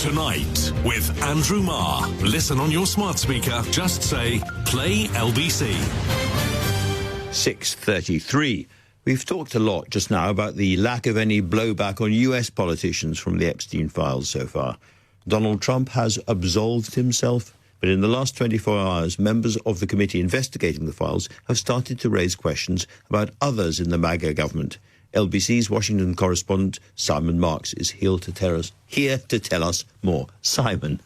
Tonight with Andrew Marr. Listen on your smart speaker. Just say, play LBC. 6:33. We've talked a lot just now about the lack of any blowback on US politicians from the Epstein files so far. Donald Trump has absolved himself, but in the last 24 hours, members of the committee investigating the files have started to raise questions about others in the MAGA government. LBC's Washington correspondent Simon Marks is here to tell us more. Simon.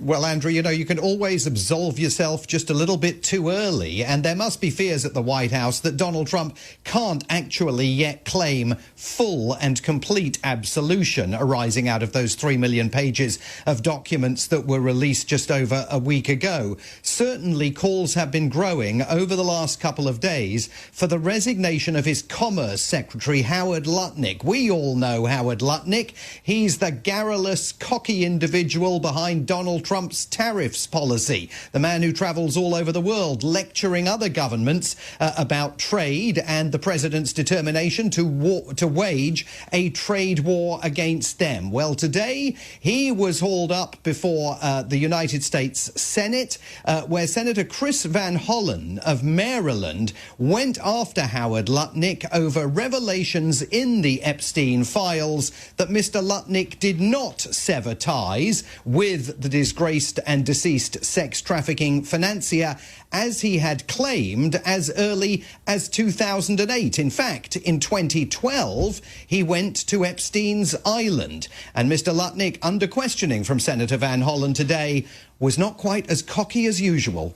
Well, Andrew, you know, you can always absolve yourself just a little bit too early, and there must be fears at the White House that Donald Trump can't actually yet claim full and complete absolution arising out of those 3 million pages of documents that were released just over a week ago. Certainly, calls have been growing over the last couple of days for the resignation of his Commerce Secretary Howard Lutnick. We all know Howard Lutnick. He's the garrulous, cocky individual behind Donald Trump's tariffs policy, the man who travels all over the world lecturing other governments about trade and the president's determination to wage a trade war against them. Well, today he was hauled up before the United States Senate, where Senator Chris Van Hollen of Maryland went after Howard Lutnick over revelations in the Epstein files that Mr. Lutnick did not sever ties with the disgraced and deceased sex trafficking financier as he had claimed as early as 2008. In fact, in 2012, he went to Epstein's island. And Mr. Lutnick, under questioning from Senator Van Hollen today, was not quite as cocky as usual.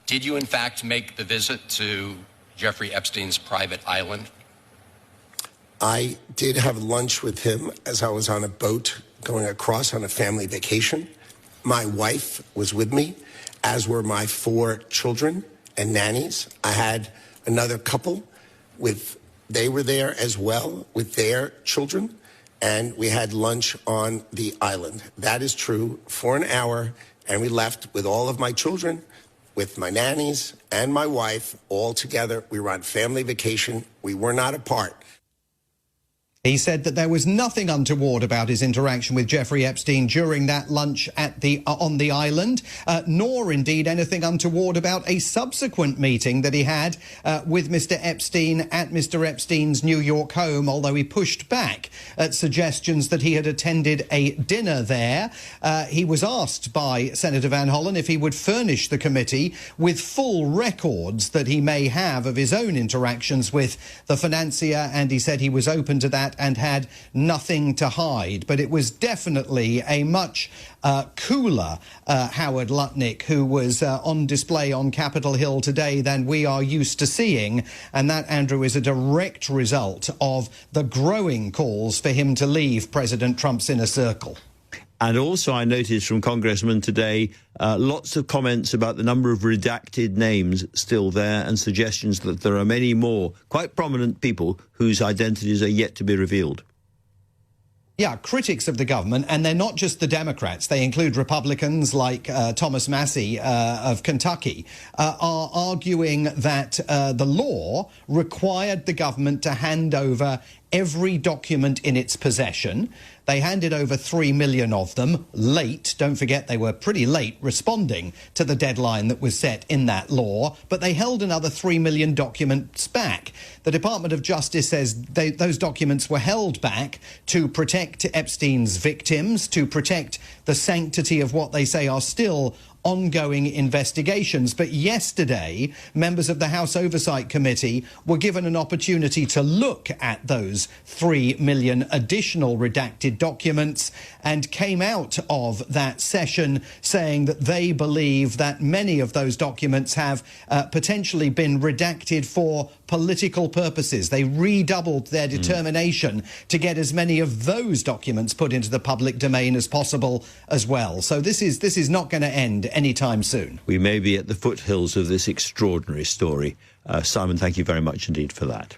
Did you, in fact, make the visit to Jeffrey Epstein's private island? I did have lunch with him as I was on a boat going across on a family vacation. My wife was with me, as were my 4 children and nannies. I had another couple they were there as well with their children, and we had lunch on the island. That is true, for an hour, and we left with all of my children, with my nannies and my wife, all together. We were on family vacation. We were not apart. He said that there was nothing untoward about his interaction with Jeffrey Epstein during that lunch on the island, nor indeed anything untoward about a subsequent meeting that he had with Mr. Epstein at Mr. Epstein's New York home, although he pushed back at suggestions that he had attended a dinner there. He was asked by Senator Van Hollen if he would furnish the committee with full records that he may have of his own interactions with the financier, and he said he was open to that and had nothing to hide. But it was definitely a much cooler Howard Lutnick who was on display on Capitol Hill today than we are used to seeing. And that, Andrew, is a direct result of the growing calls for him to leave President Trump's inner circle. And also, I noticed from Congressmen today, lots of comments about the number of redacted names still there and suggestions that there are many more quite prominent people whose identities are yet to be revealed. Yeah, critics of the government, and they're not just the Democrats. They include Republicans like Thomas Massie of Kentucky, are arguing that the law required the government to hand over every document in its possession. They handed over 3 million of them late. Don't forget, they were pretty late responding to the deadline that was set in that law, but they held another 3 million documents back. The Department of Justice says those documents were held back to protect Epstein's victims, to protect the sanctity of what they say are still ongoing investigations. But yesterday, members of the House Oversight Committee were given an opportunity to look at those 3 million additional redacted documents and came out of that session saying that they believe that many of those documents have potentially been redacted for political purposes. They redoubled their determination to get as many of those documents put into the public domain as possible as well. So this is not going to end anytime soon. We may be at the foothills of this extraordinary story. Simon, thank you very much indeed for that.